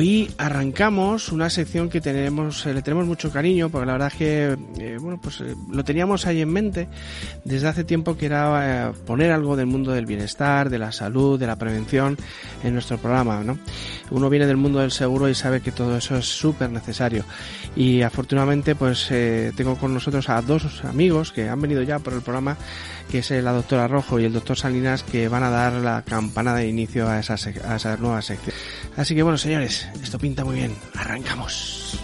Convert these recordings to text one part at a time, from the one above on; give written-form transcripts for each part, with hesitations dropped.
Hoy arrancamos una sección que le tenemos mucho cariño, porque la verdad es que lo teníamos ahí en mente desde hace tiempo, que era poner algo del mundo del bienestar, de la salud, de la prevención en nuestro programa, ¿no? Uno viene del mundo del seguro y sabe que todo eso es súper necesario. Y afortunadamente tengo con nosotros a dos amigos que han venido ya por el programa, que es la doctora Rojo y el doctor Salinas, que van a dar la campanada de inicio a esa nueva sección. Así que bueno, señores, esto pinta muy bien. Arrancamos.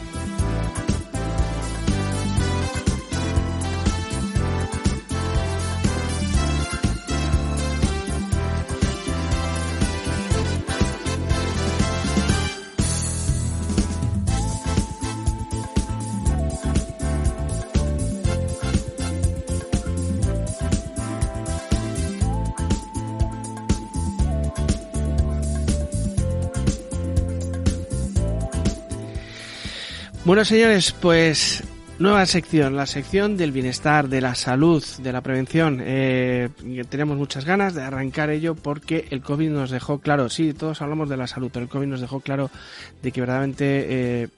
Bueno, señores, pues nueva sección, la sección del bienestar, de la salud, de la prevención. Tenemos muchas ganas de arrancar ello porque el COVID nos dejó claro, sí, todos hablamos de la salud, pero el COVID nos dejó claro de que verdaderamente,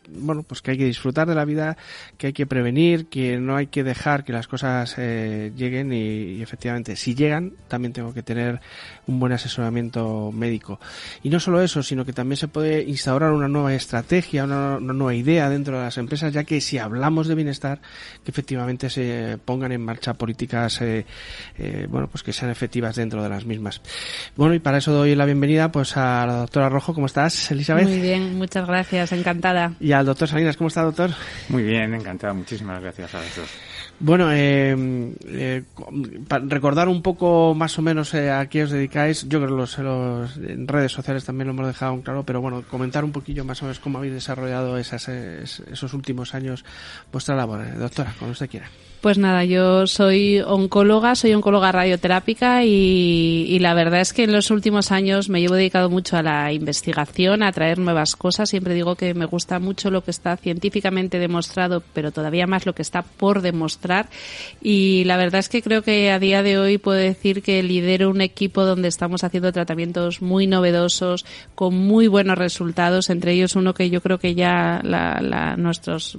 que hay que disfrutar de la vida, que hay que prevenir, que no hay que dejar que las cosas lleguen y efectivamente, si llegan, también tengo que tener un buen asesoramiento médico. Y no solo eso, sino que también se puede instaurar una nueva estrategia, una nueva idea dentro de las empresas, ya que si hablamos de bienestar, que efectivamente se pongan en marcha políticas que sean efectivas dentro de las mismas. Bueno, y para eso doy la bienvenida a la doctora Rojo. ¿Cómo estás, Elizabeth? Muy bien, muchas gracias, encantada. Y al doctor Salinas. ¿Cómo está, doctor? Muy bien, encantado. Muchísimas gracias a los dos. Bueno, para recordar un poco más o menos a qué os dedicáis, yo creo que en redes sociales también lo hemos dejado en claro, pero bueno, comentar un poquillo más o menos cómo habéis desarrollado esos últimos años vuestra labor. Doctora, cuando usted quiera. Pues nada, yo soy oncóloga radioterápica y la verdad es que en los últimos años me llevo dedicado mucho a la investigación, a traer nuevas cosas. Siempre digo que me gusta mucho lo que está científicamente demostrado, pero todavía más lo que está por demostrar. Y la verdad es que creo que a día de hoy puedo decir que lidero un equipo donde estamos haciendo tratamientos muy novedosos, con muy buenos resultados, entre ellos uno que yo creo que ya nuestros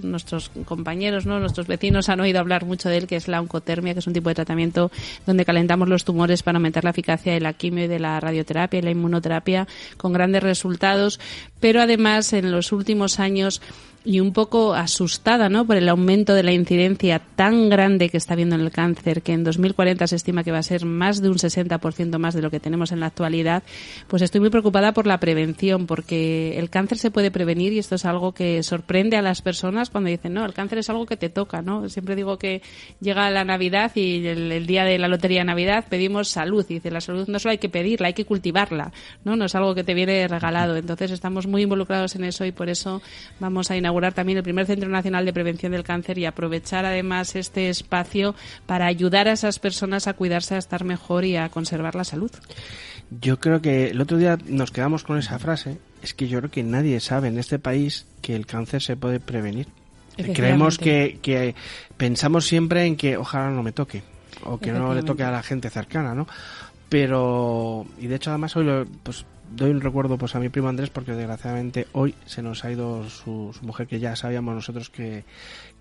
compañeros, ¿no?, nuestros vecinos han oído hablar mucho de él, que es la oncotermia, que es un tipo de tratamiento donde calentamos los tumores para aumentar la eficacia de la quimio y de la radioterapia y la inmunoterapia, con grandes resultados. Pero además, en los últimos años, y un poco asustada, ¿no?, por el aumento de la incidencia tan grande que está habiendo en el cáncer, que en 2040 se estima que va a ser más de un 60% más de lo que tenemos en la actualidad, pues estoy muy preocupada por la prevención, porque el cáncer se puede prevenir y esto es algo que sorprende a las personas cuando dicen, no, el cáncer es algo que te toca, ¿no? Siempre digo que llega la Navidad y el día de la lotería de Navidad pedimos salud, y dice, la salud no solo hay que pedirla, hay que cultivarla, ¿no? No es algo que te viene regalado. Entonces estamos muy involucrados en eso y por eso vamos a inaugurar también el primer Centro Nacional de Prevención del Cáncer y aprovechar además este espacio para ayudar a esas personas a cuidarse, a estar mejor y a conservar la salud. Yo creo que el otro día nos quedamos con esa frase, es que yo creo que nadie sabe en este país que el cáncer se puede prevenir. Creemos que pensamos siempre en que ojalá no me toque o que no le toque a la gente cercana, ¿no? Pero, y de hecho además hoy doy un recuerdo a mi primo Andrés, porque desgraciadamente hoy se nos ha ido su mujer, que ya sabíamos nosotros que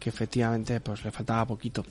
efectivamente le faltaba poquito.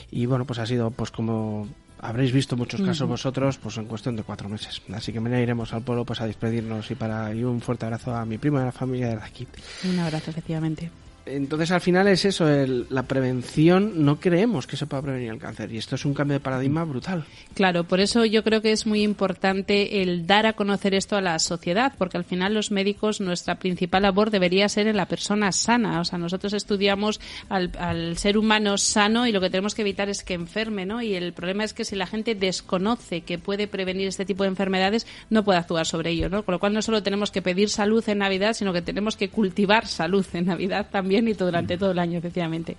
Y bueno, ha sido como habréis visto muchos casos vosotros, en cuestión de 4 meses. Así que mañana iremos al pueblo a despedirnos y un fuerte abrazo a mi primo y a la familia de aquí. Un abrazo, efectivamente. Entonces, al final es eso, la prevención. No creemos que se pueda prevenir el cáncer y esto es un cambio de paradigma brutal. Claro, por eso yo creo que es muy importante el dar a conocer esto a la sociedad, porque al final los médicos, nuestra principal labor debería ser en la persona sana. O sea, nosotros estudiamos al ser humano sano y lo que tenemos que evitar es que enferme, ¿no? Y el problema es que si la gente desconoce que puede prevenir este tipo de enfermedades, no puede actuar sobre ello, ¿no? Con lo cual no solo tenemos que pedir salud en Navidad, sino que tenemos que cultivar salud en Navidad también y durante todo el año, efectivamente.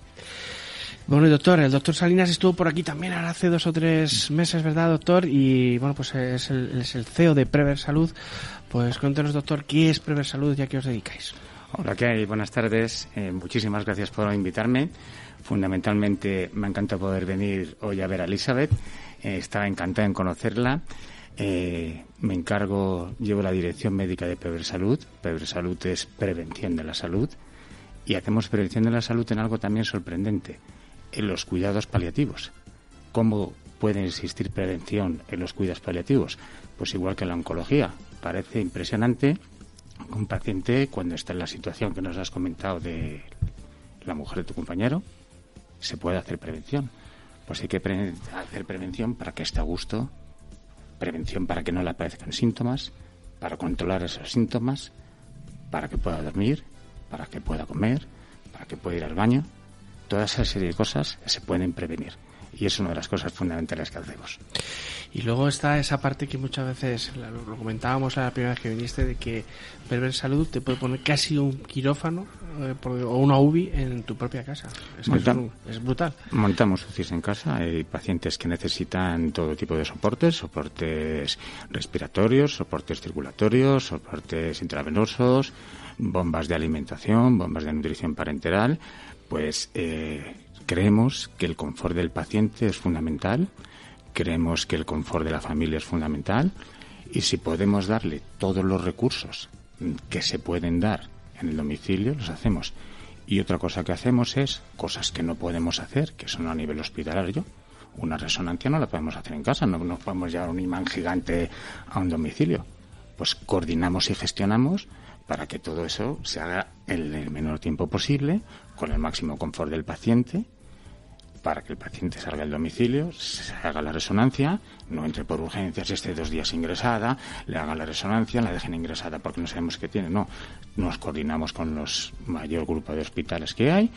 Bueno, y doctor, el doctor Salinas estuvo por aquí también ahora hace 2 o 3 meses, ¿verdad, doctor? Y bueno, es el CEO de Prever Salud. Pues cuéntenos, doctor, ¿qué es Prever Salud y a qué os dedicáis? Hola, ¿qué hay? Buenas tardes. Muchísimas gracias por invitarme. Fundamentalmente me encanta poder venir hoy a ver a Elizabeth. Estaba encantada en conocerla. llevo la dirección médica de Prever Salud. Prever Salud es prevención de la salud, y hacemos prevención de la salud en algo también sorprendente, en los cuidados paliativos. ¿Cómo puede existir prevención en los cuidados paliativos? Pues igual que en la oncología. Parece impresionante que un paciente, cuando está en la situación que nos has comentado de la mujer de tu compañero, se puede hacer prevención. Pues hay que hacer prevención para que esté a gusto, prevención para que no le aparezcan síntomas, para controlar esos síntomas, para que pueda dormir, para que pueda comer, para que pueda ir al baño. Toda esa serie de cosas se pueden prevenir, y es una de las cosas fundamentales que hacemos. Y luego está esa parte que muchas veces lo comentábamos la primera vez que viniste, de que Prever Salud te puede poner casi un quirófano o una UBI en tu propia casa. Es brutal. Montamos UCIs en casa. Hay pacientes que necesitan todo tipo de soportes respiratorios, soportes circulatorios, soportes intravenosos, bombas de alimentación, bombas de nutrición parenteral. Pues creemos que el confort del paciente es fundamental. Creemos que el confort de la familia es fundamental, y si podemos darle todos los recursos que se pueden dar en el domicilio, los hacemos. Y otra cosa que hacemos es cosas que no podemos hacer, que son a nivel hospitalario. Una resonancia no la podemos hacer en casa, no podemos llevar un imán gigante a un domicilio. Pues coordinamos y gestionamos para que todo eso se haga en el menor tiempo posible, con el máximo confort del paciente, para que el paciente salga del domicilio, se haga la resonancia, no entre por urgencias, esté 2 días ingresada, le hagan la resonancia, la dejen ingresada porque no sabemos qué tiene. No, nos coordinamos con los mayor grupo de hospitales que hay,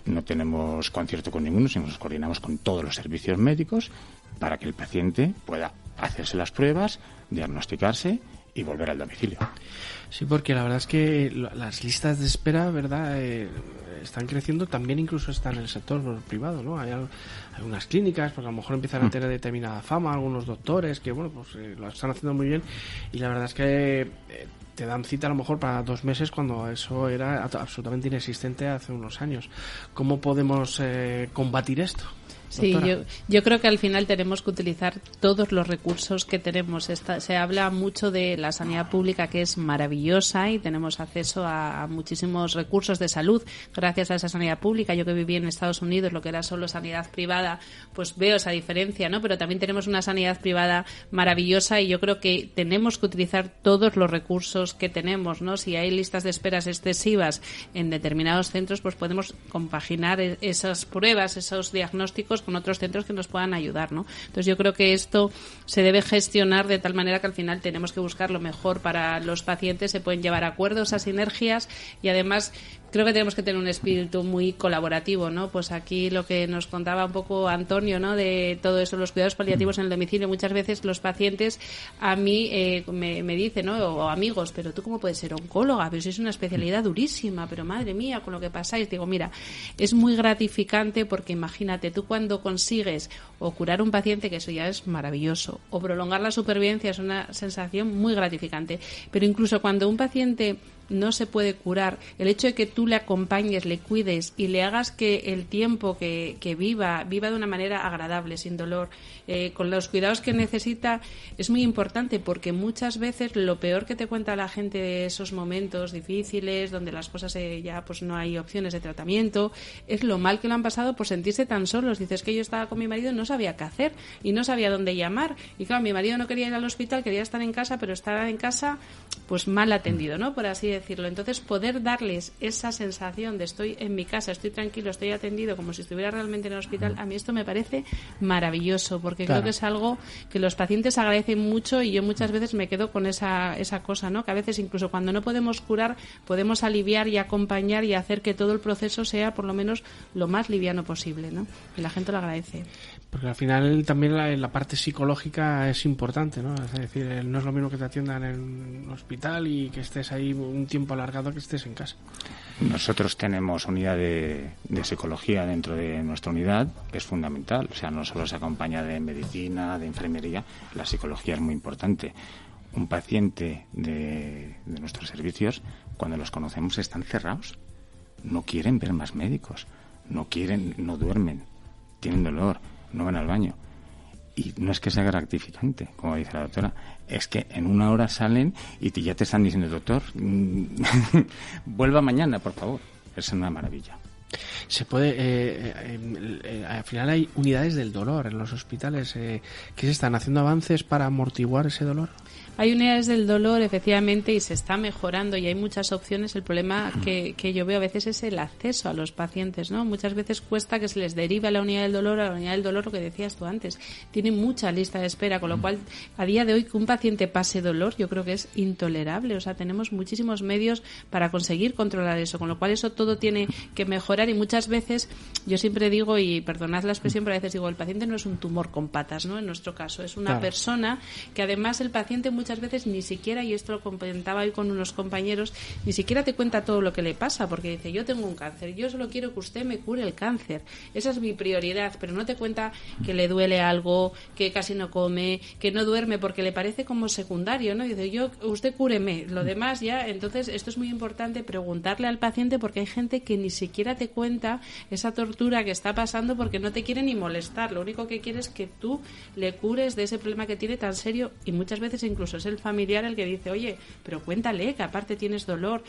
no tenemos concierto con ninguno, sino nos coordinamos con todos los servicios médicos para que el paciente pueda hacerse las pruebas, diagnosticarse y volver al domicilio. Sí, porque la verdad es que las listas de espera, ¿verdad?, están creciendo, también incluso están en el sector privado, ¿no? Hay algunas clínicas, porque a lo mejor empiezan a tener determinada fama, algunos doctores que, bueno, pues lo están haciendo muy bien, y la verdad es que te dan cita a lo mejor para 2 meses cuando eso era absolutamente inexistente hace unos años. ¿Cómo podemos combatir esto? Sí, yo creo que al final tenemos que utilizar todos los recursos que tenemos. Se habla mucho de la sanidad pública, que es maravillosa, y tenemos acceso a muchísimos recursos de salud gracias a esa sanidad pública. Yo que viví en Estados Unidos, lo que era solo sanidad privada, pues veo esa diferencia, ¿no? Pero también tenemos una sanidad privada maravillosa, y yo creo que tenemos que utilizar todos los recursos que tenemos, ¿no? Si hay listas de esperas excesivas en determinados centros, pues podemos compaginar esas pruebas, esos diagnósticos con otros centros que nos puedan ayudar, ¿no? Entonces yo creo que esto se debe gestionar de tal manera que al final tenemos que buscar lo mejor para los pacientes, se pueden llevar a acuerdos, a sinergias, y además creo que tenemos que tener un espíritu muy colaborativo, ¿no? Pues aquí lo que nos contaba un poco Antonio, ¿no?, de todo eso, los cuidados paliativos en el domicilio. Muchas veces los pacientes a mí me dicen, ¿no?, o amigos, pero tú cómo puedes ser oncóloga, pero si es una especialidad durísima, pero madre mía, con lo que pasáis. Digo, mira, es muy gratificante, porque imagínate, tú cuando consigues o curar un paciente, que eso ya es maravilloso, o prolongar la supervivencia, es una sensación muy gratificante, pero incluso cuando un paciente no se puede curar, el hecho de que tú le acompañes, le cuides y le hagas que el tiempo que viva de una manera agradable, sin dolor, con los cuidados que necesita, es muy importante, porque muchas veces lo peor que te cuenta la gente de esos momentos difíciles, donde las cosas ya pues no hay opciones de tratamiento, es lo mal que lo han pasado por sentirse tan solos. Dices que yo estaba con mi marido, no sabía qué hacer y no sabía dónde llamar, y claro, mi marido no quería ir al hospital, quería estar en casa, pero estaba en casa pues mal atendido, ¿no?, por así decirlo. Entonces, poder darles esa sensación de estoy en mi casa, estoy tranquilo, estoy atendido como si estuviera realmente en el hospital, a mí esto me parece maravilloso, porque creo que es algo que los pacientes agradecen mucho, y yo muchas veces me quedo con esa cosa, ¿no?, que a veces incluso cuando no podemos curar, podemos aliviar y acompañar y hacer que todo el proceso sea por lo menos lo más liviano posible, ¿no? Y la gente lo agradece. Porque al final también la parte psicológica es importante, ¿no? Es decir, no es lo mismo que te atiendan en un hospital y que estés ahí un tiempo alargado que estés en casa. Nosotros tenemos unidad de psicología dentro de nuestra unidad, que es fundamental. O sea, no solo se acompaña de medicina, de enfermería, la psicología es muy importante. Un paciente de nuestros servicios, cuando los conocemos, están cerrados. No quieren ver más médicos, no duermen, tienen dolor, no van al baño. Y no es que sea gratificante, como dice la doctora, es que en 1 hora salen y ya te están diciendo, doctor, vuelva mañana, por favor. Es una maravilla. Se puede, al final hay unidades del dolor en los hospitales. ¿Qué se están haciendo avances para amortiguar ese dolor? Hay unidades del dolor, efectivamente, y se está mejorando y hay muchas opciones. El problema que yo veo a veces es el acceso a los pacientes, ¿no? Muchas veces cuesta que se les derive a la unidad del dolor, lo que decías tú antes. Tienen mucha lista de espera, con lo cual, a día de hoy, que un paciente pase dolor, yo creo que es intolerable. O sea, tenemos muchísimos medios para conseguir controlar eso, con lo cual eso todo tiene que mejorar y muchas veces, yo siempre digo, y perdonad la expresión, pero a veces digo, el paciente no es un tumor con patas, ¿no? En nuestro caso, es una persona que además el paciente muchas veces ni siquiera, y esto lo comentaba hoy con unos compañeros, ni siquiera te cuenta todo lo que le pasa, porque dice, yo tengo un cáncer, yo solo quiero que usted me cure el cáncer, esa es mi prioridad, pero no te cuenta que le duele algo, que casi no come, que no duerme, porque le parece como secundario, ¿no? Dice, usted cúreme, lo demás ya. Entonces esto es muy importante, preguntarle al paciente, porque hay gente que ni siquiera te cuenta esa tortura que está pasando porque no te quiere ni molestar, lo único que quiere es que tú le cures de ese problema que tiene tan serio, y muchas veces incluso es el familiar el que dice, oye, pero cuéntale que aparte tienes dolor,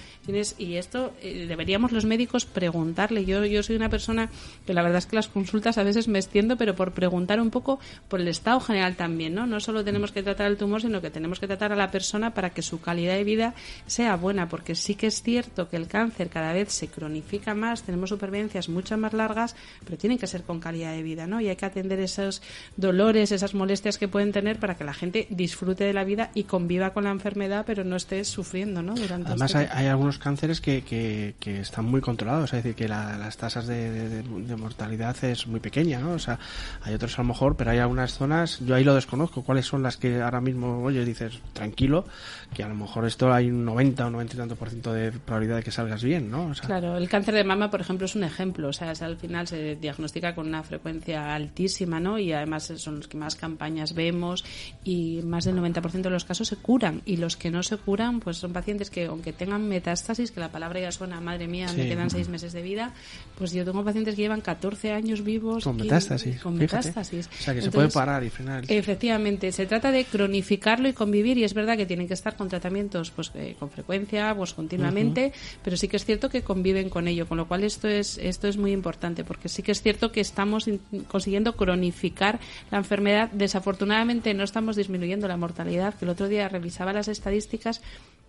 y esto deberíamos los médicos preguntarle. Yo soy una persona que la verdad es que las consultas a veces me extiendo, pero por preguntar un poco por el estado general también, ¿no? No solo tenemos que tratar el tumor, sino que tenemos que tratar a la persona para que su calidad de vida sea buena, porque sí que es cierto que el cáncer cada vez se cronifica más, tenemos supervivencias mucho más largas, pero tienen que ser con calidad de vida, ¿no? Y hay que atender esos dolores, esas molestias que pueden tener para que la gente disfrute de la vida y conviva con la enfermedad, pero no esté sufriendo, ¿no? Además hay algunos cánceres que están muy controlados, es decir, que las tasas de mortalidad es muy pequeña, ¿no? O sea, hay otros a lo mejor, pero hay algunas zonas, yo ahí lo desconozco, cuáles son las que ahora mismo, oye, dices, tranquilo, que a lo mejor esto hay un 90 o 90 y tanto % de probabilidad de que salgas bien, ¿no? O sea, claro, el cáncer de mama, por ejemplo, es un ejemplo, o sea, al final se diagnostica con una frecuencia altísima, ¿no? Y además son los que más campañas vemos y más del 90% de los casos se curan, y los que no se curan pues son pacientes que, aunque tengan metástasis, que la palabra ya suena, madre mía, me quedan 6 meses de vida, pues yo tengo pacientes que llevan 14 años vivos con metástasis. Con metástasis. O sea, que se puede parar y frenar. Efectivamente, se trata de cronificarlo y convivir, y es verdad que tienen que estar con tratamientos pues con frecuencia, pues continuamente, pero sí que es cierto que conviven con ello, con lo cual esto es muy importante, porque sí que es cierto que estamos consiguiendo cronificar la enfermedad. Desafortunadamente no estamos disminuyendo la mortalidad, que el otro día revisaba las estadísticas,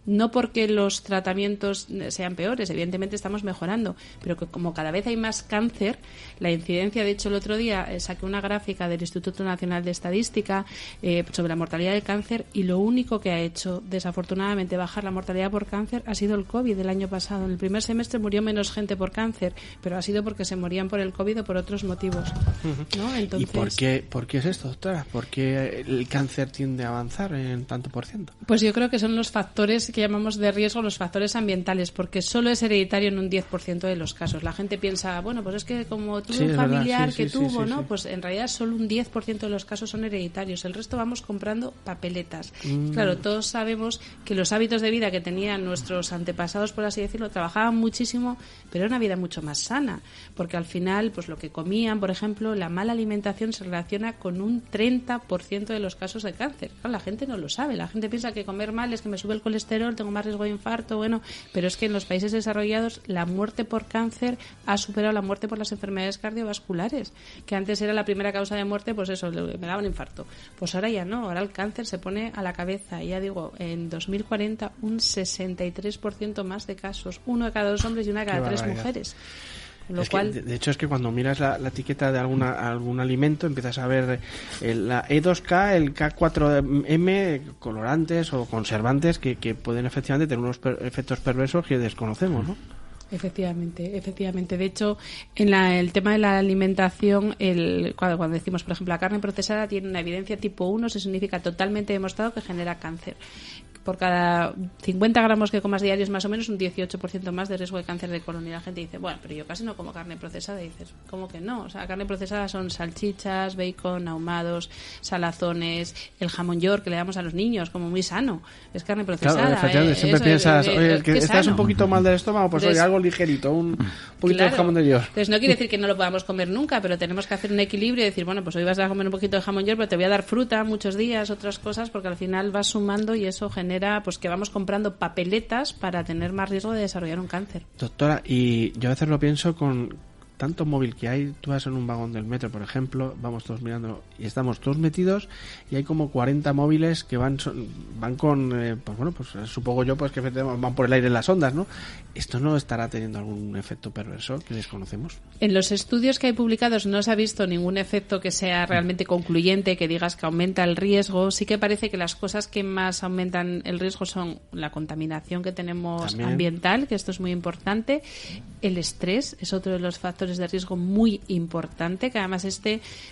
no porque los tratamientos sean peores, evidentemente estamos mejorando, pero que como cada vez hay más cáncer, la incidencia, de hecho el otro día saqué una gráfica del Instituto Nacional de Estadística sobre la mortalidad del cáncer, y lo único que ha hecho desafortunadamente bajar la mortalidad por cáncer ha sido el COVID del año pasado. En el primer semestre murió menos gente por cáncer, pero ha sido porque se morían por el COVID o por otros motivos, ¿no? Entonces, ¿Y por qué es esto, doctora? ¿Por qué el cáncer tiende a avanzar en tanto por ciento? Pues yo creo que son los factores que llamamos de riesgo, los factores ambientales, porque solo es hereditario en un 10% de los casos. La gente piensa, bueno, pues es que como tuve un familiar que tuvo, ¿no? Pues en realidad solo un 10% de los casos son hereditarios. El resto vamos comprando papeletas. Claro, todos sabemos que los hábitos de vida que tenían nuestros antepasados, por así decirlo, trabajaban muchísimo, pero era una vida mucho más sana, porque al final, pues lo que comían, por ejemplo, la mala alimentación se relaciona con un 30% de los casos de cáncer. Claro, la gente no lo sabe. La gente piensa que comer mal es que me sube el colesterol, tengo más riesgo de infarto, bueno, pero es que en los países desarrollados la muerte por cáncer ha superado la muerte por las enfermedades cardiovasculares, que antes era la primera causa de muerte, pues eso, me daba un infarto. Pues ahora ya no, ahora el cáncer se pone a la cabeza, y ya digo, en 2040 un 63% más de casos, 1 de cada 2 hombres y 1 de cada 3 mujeres. Lo cual... de hecho es que cuando miras la etiqueta de algún alimento empiezas a ver la E2K, el K4M, colorantes o conservantes que pueden efectivamente tener unos efectos perversos que desconocemos, ¿no? Efectivamente. De hecho, en el tema de la alimentación, cuando decimos, por ejemplo, la carne procesada tiene una evidencia tipo 1, eso significa totalmente demostrado que genera cáncer. por cada 50 gramos que comas diarios más o menos un 18% más de riesgo de cáncer de colon. Y la gente dice, bueno, pero yo casi no como carne procesada. Y dices, ¿cómo que no? O sea, carne procesada son salchichas, bacon, ahumados, salazones, el jamón york que le damos a los niños, como muy sano. Es carne procesada. Claro, efectivamente, siempre piensas, oye, que estás sano. Un poquito mal del estómago, pues oye, algo ligerito, un poquito de jamón de york. Entonces no quiere decir que no lo podamos comer nunca, pero tenemos que hacer un equilibrio y decir, bueno, pues hoy vas a comer un poquito de jamón york, pero te voy a dar fruta muchos días, otras cosas, porque al final vas sumando y eso genera pues que vamos comprando papeletas para tener más riesgo de desarrollar un cáncer. Doctora, y yo a veces lo pienso con tanto móvil que hay, tú vas en un vagón del metro, por ejemplo, vamos todos mirando y estamos todos metidos y hay como 40 móviles que van con, pues bueno, pues supongo yo pues que van por el aire en las ondas, ¿no? ¿Esto no estará teniendo algún efecto perverso que desconocemos? En los estudios que hay publicados no se ha visto ningún efecto que sea realmente concluyente, que digas que aumenta el riesgo. Sí que parece que las cosas que más aumentan el riesgo son la contaminación que tenemos también ambiental, que esto es muy importante. El estrés es otro de los factores de riesgo muy importante, que además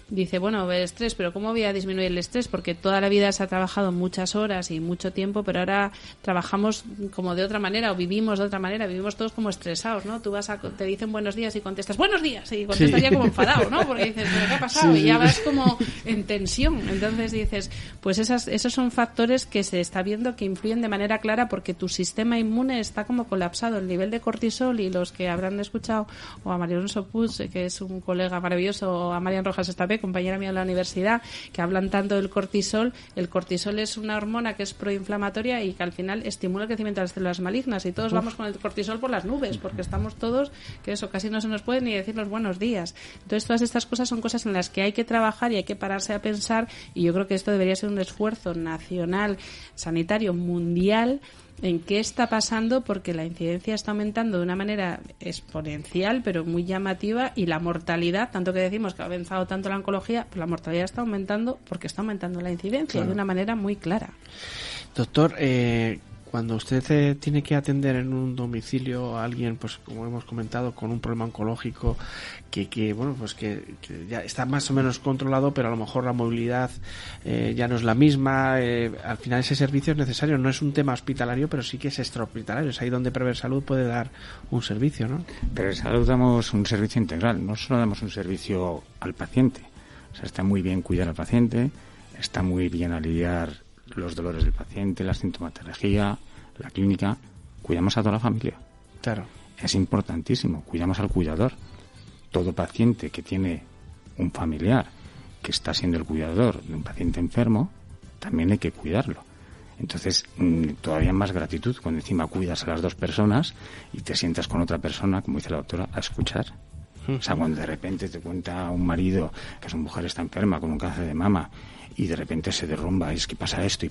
dice, bueno, el estrés, pero ¿cómo voy a disminuir el estrés? Porque toda la vida se ha trabajado muchas horas y mucho tiempo, pero ahora trabajamos como de otra manera o vivimos de otra manera, vivimos todos como estresados, ¿no? Tú te dicen buenos días y contestas buenos días y contestas ya como enfadado, ¿no? Porque dices, ¿pero qué ha pasado? Y ya vas como en tensión. Entonces dices, pues esos son factores que se está viendo que influyen de manera clara porque tu sistema inmune está como colapsado. El nivel de cortisol, y los que habrán escuchado o a María Alonso Puig, que es un colega maravilloso, o a Marian Rojas Estapé, compañera mía de la universidad, que hablan tanto del cortisol. El cortisol es una hormona que es proinflamatoria y que al final estimula el crecimiento de las células malignas y todos vamos con el cortisol por las nubes porque estamos todos, que eso casi no se nos puede ni decir los buenos días. Entonces todas estas cosas son cosas en las que hay que trabajar y hay que pararse a pensar, y yo creo que esto debería ser un esfuerzo nacional, sanitario, mundial, en qué está pasando, porque la incidencia está aumentando de una manera exponencial pero muy llamativa, y la mortalidad, tanto que decimos que ha avanzado tanto la oncología, pues la mortalidad está aumentando porque está aumentando la incidencia, claro, de una manera muy clara. Doctor, cuando usted tiene que atender en un domicilio a alguien, pues como hemos comentado, con un problema oncológico que bueno, pues que ya está más o menos controlado, pero a lo mejor la movilidad ya no es la misma, al final ese servicio es necesario, no es un tema hospitalario, pero sí que es extrahospitalario, es ahí donde Prever Salud puede dar un servicio, ¿no? Prever Salud damos un servicio integral, no solo damos un servicio al paciente, o sea, está muy bien cuidar al paciente, está muy bien aliviar los dolores del paciente, la sintomatología, la clínica, cuidamos a toda la familia. Claro. Es importantísimo, cuidamos al cuidador. Todo paciente que tiene un familiar que está siendo el cuidador de un paciente enfermo, también hay que cuidarlo. Entonces, todavía más gratitud cuando encima cuidas a las dos personas y te sientas con otra persona, como dice la doctora, a escuchar. O sea, cuando de repente te cuenta un marido que su mujer está enferma con un cáncer de mama y de repente se derrumba, y es que pasa esto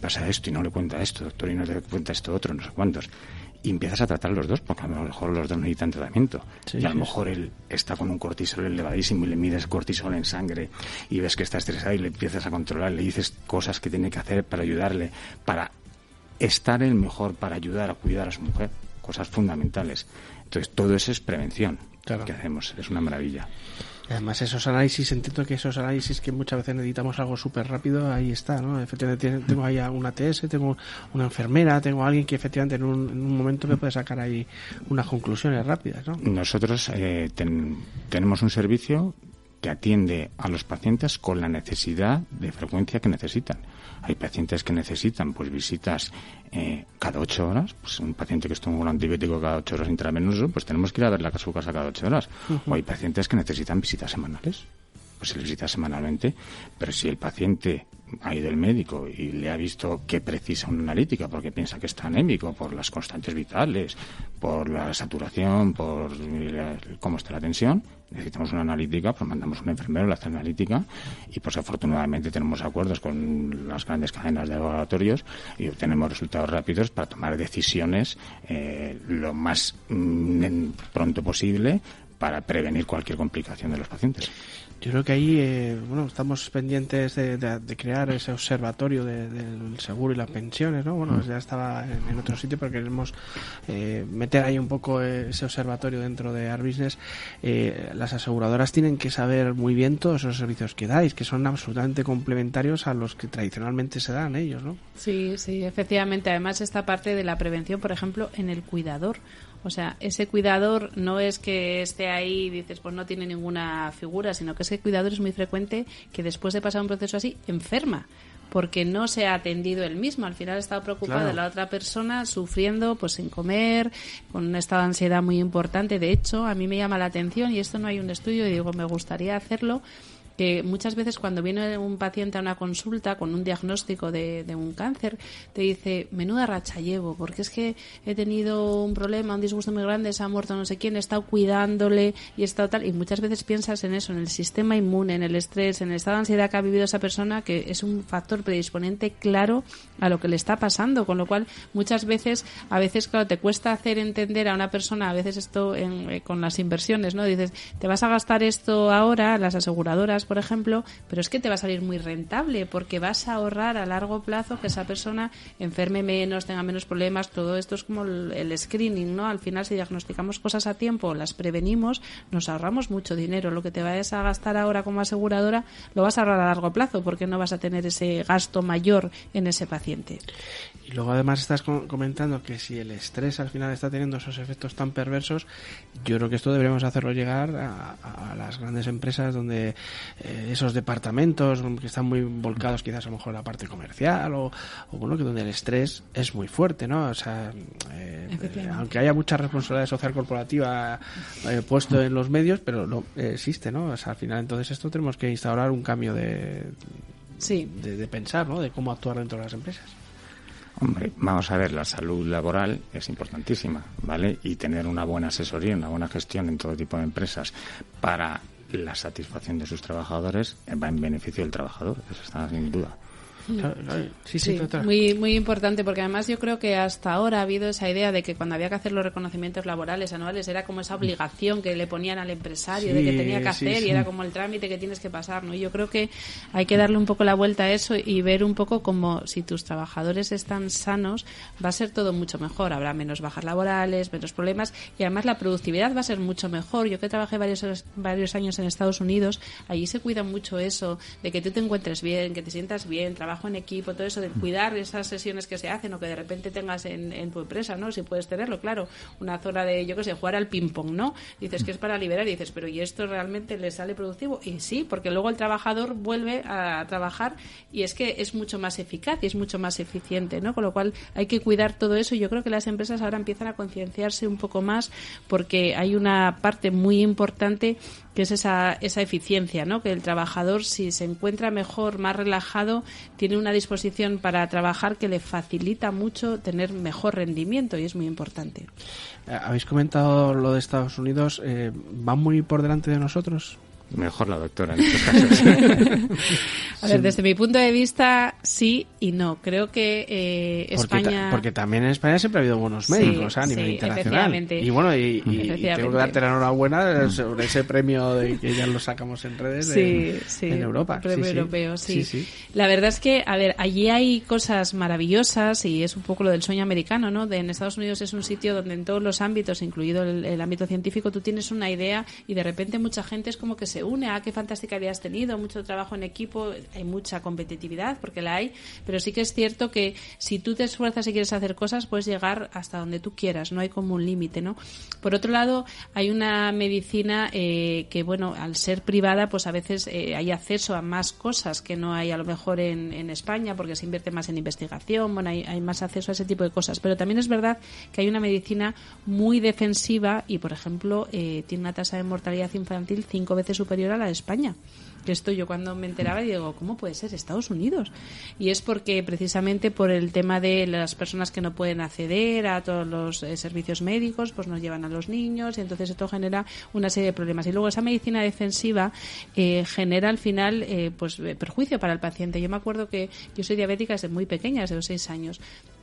y no le cuenta esto, doctor, y no le cuenta esto otro, no sé cuántos. Y empiezas a tratar los dos, porque a lo mejor los dos necesitan tratamiento. Sí, y a lo mejor él está con un cortisol elevadísimo y le mides cortisol en sangre y ves que está estresado y le empiezas a controlar, le dices cosas que tiene que hacer para ayudarle, para estar el mejor, para ayudar a cuidar a su mujer, cosas fundamentales. Entonces, todo eso es prevención. Claro. Que hacemos, es una maravilla. Además, esos análisis, entiendo que esos análisis que muchas veces necesitamos algo súper rápido, ahí está, ¿no? Efectivamente, tengo ahí una TS, tengo una enfermera, tengo alguien que efectivamente en un momento me puede sacar ahí unas conclusiones rápidas, ¿no? Nosotros tenemos un servicio que atiende a los pacientes con la necesidad de frecuencia que necesitan. Hay pacientes que necesitan pues visitas cada 8 horas, pues un paciente que está con un antibiótico cada 8 horas intravenoso, pues tenemos que ir a verla a su casa cada 8 horas. O hay pacientes que necesitan visitas semanales, pues se les visita semanalmente, pero si el paciente ha ido al médico y le ha visto que precisa una analítica porque piensa que está anémico por las constantes vitales, por la saturación, por cómo está la tensión, necesitamos una analítica, pues mandamos un enfermero, le hace analítica y pues afortunadamente tenemos acuerdos con las grandes cadenas de laboratorios y obtenemos resultados rápidos para tomar decisiones lo más pronto posible para prevenir cualquier complicación de los pacientes. Yo creo que ahí, estamos pendientes de crear ese observatorio del seguro y las pensiones, ¿no? Bueno, ya estaba en otro sitio, pero queremos meter ahí un poco ese observatorio dentro de Art Business. Las aseguradoras tienen que saber muy bien todos esos servicios que dais, que son absolutamente complementarios a los que tradicionalmente se dan ellos, ¿no? Sí, efectivamente. Además, esta parte de la prevención, por ejemplo, en el cuidador. O sea, ese cuidador no es que esté ahí y dices, pues no tiene ninguna figura, sino que ese cuidador es muy frecuente que después de pasar un proceso así, enferma, porque no se ha atendido él mismo. Al final ha estado preocupado de la otra persona, sufriendo, pues sin comer, con un estado de ansiedad muy importante. De hecho, a mí me llama la atención, y esto no hay un estudio, y digo, me gustaría hacerlo, que muchas veces cuando viene un paciente a una consulta con un diagnóstico de un cáncer, te dice, menuda racha llevo, porque es que he tenido un problema, un disgusto muy grande, se ha muerto no sé quién, he estado cuidándole y he estado tal. Y muchas veces piensas en eso, en el sistema inmune, en el estrés, en el estado de ansiedad que ha vivido esa persona, que es un factor predisponente claro a lo que le está pasando, con lo cual muchas veces, claro, te cuesta hacer entender a una persona, a veces esto con las inversiones, ¿no? Dices, te vas a gastar esto ahora, las aseguradoras, por ejemplo, pero es que te va a salir muy rentable porque vas a ahorrar a largo plazo que esa persona enferme menos, tenga menos problemas. Todo esto es como el screening, ¿no? Al final, si diagnosticamos cosas a tiempo, las prevenimos, nos ahorramos mucho dinero. Lo que te vayas a gastar ahora como aseguradora lo vas a ahorrar a largo plazo porque no vas a tener ese gasto mayor en ese paciente. Y luego además estás comentando que si el estrés al final está teniendo esos efectos tan perversos, yo creo que esto deberíamos hacerlo llegar a las grandes empresas donde esos departamentos que están muy volcados quizás a lo mejor en la parte comercial o bueno, que donde el estrés es muy fuerte, ¿no? O sea, aunque haya mucha responsabilidad social corporativa puesto en los medios, pero no existe, ¿no? O sea, al final entonces esto tenemos que instaurar un cambio de pensar, ¿no? De cómo actuar dentro de las empresas. Hombre, vamos a ver, la salud laboral es importantísima, ¿vale? Y tener una buena asesoría, una buena gestión en todo tipo de empresas para la satisfacción de sus trabajadores va en beneficio del trabajador, eso está sin duda. Sí, muy, muy importante, porque además yo creo que hasta ahora ha habido esa idea de que cuando había que hacer los reconocimientos laborales anuales era como esa obligación que le ponían al empresario de que tenía que hacer y era como el trámite que tienes que pasar, ¿no? Y yo creo que hay que darle un poco la vuelta a eso y ver un poco como si tus trabajadores están sanos va a ser todo mucho mejor, habrá menos bajas laborales, menos problemas y además la productividad va a ser mucho mejor. Yo que trabajé varios años en Estados Unidos, allí se cuida mucho eso, de que tú te encuentres bien, que te sientas bien, trabajo en equipo, todo eso de cuidar esas sesiones que se hacen o que de repente tengas en tu empresa, ¿no? Si puedes tenerlo, claro, una zona de, yo qué sé, jugar al ping-pong, ¿no? Dices que es para liberar y dices, pero ¿y esto realmente le sale productivo? Y sí, porque luego el trabajador vuelve a trabajar y es que es mucho más eficaz y es mucho más eficiente, ¿no? Con lo cual hay que cuidar todo eso y yo creo que las empresas ahora empiezan a concienciarse un poco más porque hay una parte muy importante que es esa eficiencia, ¿no? Que el trabajador, si se encuentra mejor, más relajado, tiene una disposición para trabajar que le facilita mucho tener mejor rendimiento y es muy importante. Habéis comentado lo de Estados Unidos, ¿van muy por delante de nosotros? Mejor la doctora en estos casos. A ver, desde mi punto de vista, sí y no. Creo que España... Porque también en España siempre ha habido buenos médicos a nivel internacional. Y bueno, y tengo que darte la enhorabuena sobre ese premio de que ya lo sacamos en redes en Europa. El premio europeo, sí. La verdad es que, a ver, allí hay cosas maravillosas y es un poco lo del sueño americano, ¿no? En Estados Unidos es un sitio donde en todos los ámbitos, incluido el ámbito científico, tú tienes una idea y de repente mucha gente es como que se une, qué fantástica idea has tenido, mucho trabajo en equipo, hay mucha competitividad porque la hay, pero sí que es cierto que si tú te esfuerzas y quieres hacer cosas puedes llegar hasta donde tú quieras, no hay como un límite, ¿no? Por otro lado, hay una medicina que, bueno, al ser privada, pues a veces hay acceso a más cosas que no hay a lo mejor en España porque se invierte más en investigación, bueno, hay más acceso a ese tipo de cosas, pero también es verdad que hay una medicina muy defensiva y, por ejemplo, tiene una tasa de mortalidad infantil 5 veces superior a la de España. Esto yo cuando me enteraba digo, ¿cómo puede ser Estados Unidos? Y es porque precisamente por el tema de las personas que no pueden acceder a todos los servicios médicos, pues nos llevan a los niños y entonces esto genera una serie de problemas. Y luego esa medicina defensiva genera al final pues perjuicio para el paciente. Yo me acuerdo que yo soy diabética desde muy pequeña, desde los 6 años.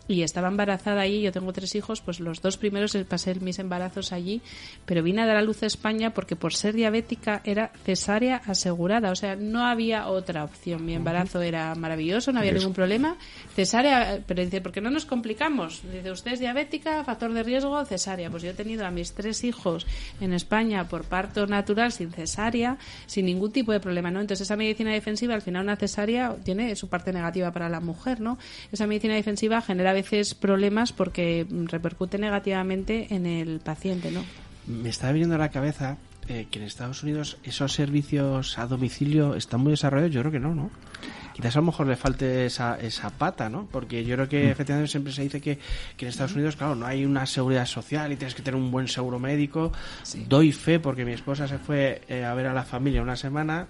y estaba embarazada allí. Yo tengo 3 hijos, pues los 2 primeros pasé mis embarazos allí, pero vine a dar a luz a España porque por ser diabética era cesárea asegurada, o sea, no había otra opción. Mi embarazo era maravilloso, no había ningún problema. Cesárea, pero dice, ¿por qué no nos complicamos? Dice, usted es diabética, factor de riesgo, cesárea. Pues yo he tenido a mis 3 hijos en España por parto natural, sin cesárea, sin ningún tipo de problema, ¿no? Entonces esa medicina defensiva, al final una cesárea tiene su parte negativa para la mujer, ¿no? Esa medicina defensiva genera a veces problemas porque repercute negativamente en el paciente, ¿no? Me está viniendo a la cabeza que en Estados Unidos esos servicios a domicilio están muy desarrollados. Yo creo que no. Quizás a lo mejor le falte esa pata, ¿no? Porque yo creo que efectivamente siempre se dice que en Estados Unidos, claro, no hay una seguridad social y tienes que tener un buen seguro médico. Sí. Doy fe porque mi esposa se fue a ver a la familia una semana,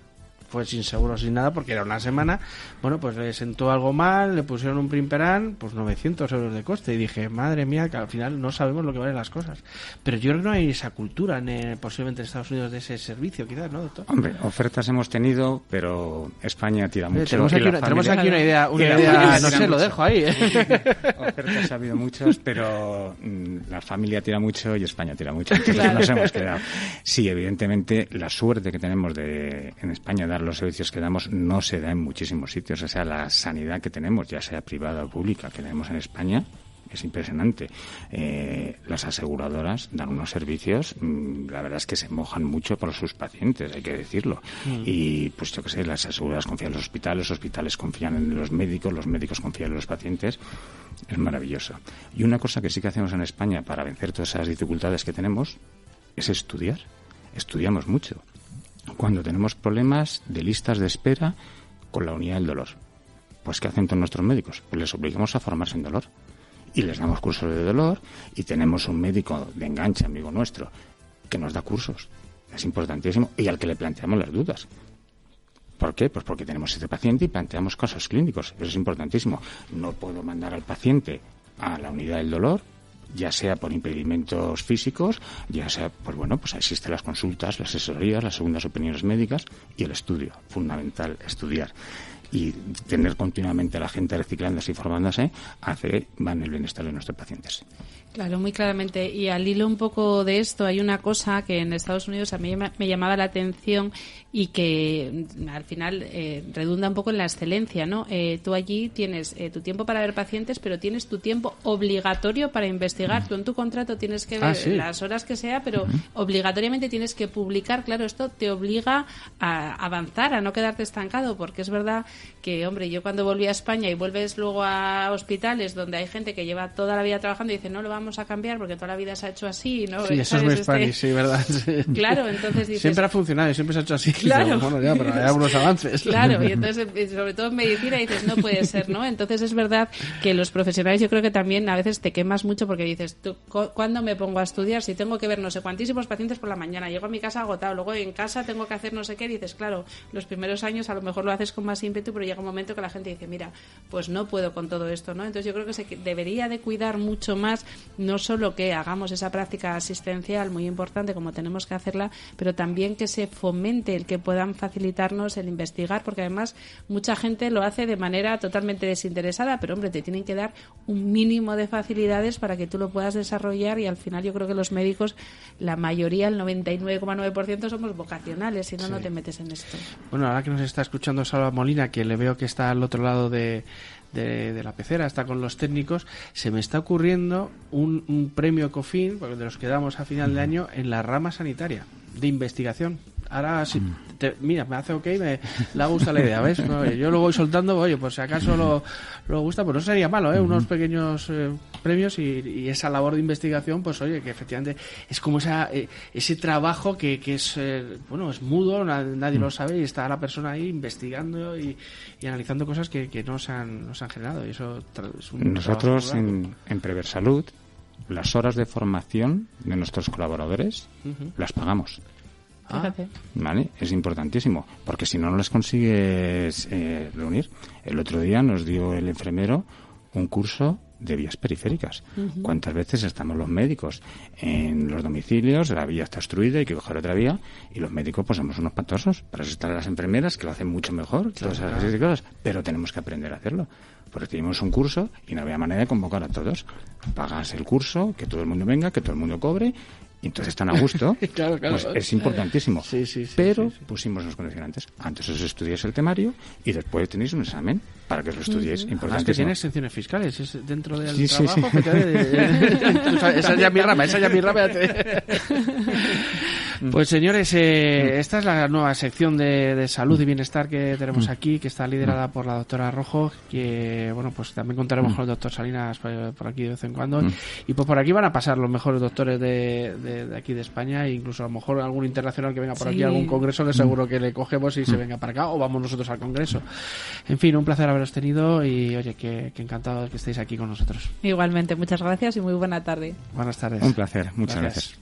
fue sin seguro, sin nada, porque era una semana. Bueno, pues le sentó algo mal, le pusieron un primperán, pues 900 euros de coste. Y dije, madre mía, que al final no sabemos lo que valen las cosas. Pero yo creo que no hay esa cultura, posiblemente en Estados Unidos, de ese servicio, quizás, ¿no, doctor? Hombre, ofertas hemos tenido, pero España tira mucho. Tenemos aquí una idea, no sé, lo dejo ahí. Ofertas ha habido muchas, pero la familia tira mucho y España tira mucho. Entonces nos hemos quedado. Sí, evidentemente, la suerte que tenemos en España de dar los servicios que damos no se da en muchísimos sitios. O sea, la sanidad que tenemos, ya sea privada o pública, que tenemos en España, es impresionante. Las aseguradoras dan unos servicios, la verdad es que se mojan mucho por sus pacientes, hay que decirlo. Y pues yo qué sé, las aseguradoras confían en los hospitales confían en los médicos confían en los pacientes. Es maravilloso. Y una cosa que sí que hacemos en España para vencer todas esas dificultades que tenemos es estudiar. Estudiamos mucho. Cuando tenemos problemas de listas de espera con la unidad del dolor, pues ¿qué hacen todos nuestros médicos? Pues les obligamos a formarse en dolor y les damos cursos de dolor y tenemos un médico de enganche, amigo nuestro, que nos da cursos. Es importantísimo y al que le planteamos las dudas. ¿Por qué? Pues porque tenemos este paciente y planteamos casos clínicos. Eso es importantísimo. No puedo mandar al paciente a la unidad del dolor, ya sea por impedimentos físicos, ya sea, pues bueno, pues existen las consultas, las asesorías, las segundas opiniones médicas y el estudio. Fundamental, estudiar. Y tener continuamente a la gente reciclándose y formándose va en el bienestar de nuestros pacientes. Claro, muy claramente. Y al hilo un poco de esto, hay una cosa que en Estados Unidos a mí me llamaba la atención y que al final redunda un poco en la excelencia, ¿no? Tú allí tienes tu tiempo para ver pacientes, pero tienes tu tiempo obligatorio para investigar. Tú en tu contrato tienes que ver las horas que sea, pero obligatoriamente tienes que publicar. Claro, esto te obliga a avanzar, a no quedarte estancado, porque es verdad que, hombre, yo cuando volví a España y vuelves luego a hospitales donde hay gente que lleva toda la vida trabajando y dice, no lo vamos a cambiar porque toda la vida se ha hecho así, ¿no? Sí, eso es muy Spanish, sí, ¿verdad? Sí. Claro, entonces dices... Siempre ha funcionado y siempre se ha hecho así. Claro. Bueno, ya, pero hay algunos avances. Claro, y entonces, sobre todo en medicina, dices, no puede ser, ¿no? Entonces es verdad que los profesionales yo creo que también a veces te quemas mucho porque dices, ¿tú, ¿cuándo me pongo a estudiar? Si tengo que ver no sé cuantísimos pacientes por la mañana, llego a mi casa agotado, luego en casa tengo que hacer no sé qué, dices, claro, los primeros años a lo mejor lo haces con más ímpetu, pero llega un momento que la gente dice, mira, pues no puedo con todo esto, ¿no? Entonces yo creo que se debería de cuidar mucho más, no solo que hagamos esa práctica asistencial muy importante como tenemos que hacerla, pero también que se fomente el que puedan facilitarnos el investigar, porque además mucha gente lo hace de manera totalmente desinteresada, pero hombre, te tienen que dar un mínimo de facilidades para que tú lo puedas desarrollar y al final yo creo que los médicos, la mayoría, el 99,9% somos vocacionales, si no, no te metes en esto. Bueno, ahora que nos está escuchando Salva Molina, que le veo que está al otro lado de la pecera, está con los técnicos, se me está ocurriendo un premio COFIN, porque de los que damos a final de año, en la rama sanitaria, de investigación. Ahora, si mira, me hace ok, le gusta la idea, ¿ves? No, yo lo voy soltando, oye, pues si acaso lo gusta, pues no sería malo, ¿eh? Unos pequeños premios y esa labor de investigación, pues oye, que efectivamente es como ese trabajo que es, bueno, es mudo, nadie lo sabe y está la persona ahí investigando y analizando cosas que no se han generado. Y eso es Nosotros en Prever Salud, las horas de formación de nuestros colaboradores las pagamos. Fíjate. Vale, es importantísimo, porque si no les consigues reunir. El otro día nos dio el enfermero un curso de vías periféricas. ¿Cuántas veces estamos los médicos en los domicilios, la vía está obstruida, hay que coger otra vía, y los médicos pues somos unos patosos? Para eso están las enfermeras, que lo hacen mucho mejor, todas esas cosas, pero tenemos que aprender a hacerlo. Porque tenemos un curso y no había manera de convocar a todos. Pagas el curso, que todo el mundo venga, que todo el mundo cobre, y entonces están a gusto. Claro. Pues es importantísimo. Sí, pero pusimos los condicionantes. Antes os estudiáis el temario y después tenéis un examen para que os lo estudiéis. Importantísimo. Además que tiene exenciones fiscales, es dentro del Sí. trabajo. Esa es ya mi rama. Pues señores, esta es la nueva sección de salud y bienestar que tenemos aquí, que está liderada por la doctora Rojo, que bueno, pues también contaremos con el doctor Salinas por aquí de vez en cuando, y pues por aquí van a pasar los mejores doctores de aquí de España, e incluso a lo mejor algún internacional que venga por aquí a algún congreso, que seguro que le cogemos y se venga para acá, o vamos nosotros al congreso. En fin, un placer haberos tenido y oye, que encantado de que estéis aquí con nosotros. Igualmente, muchas gracias y muy buena tarde. Buenas tardes. Un placer, muchas gracias.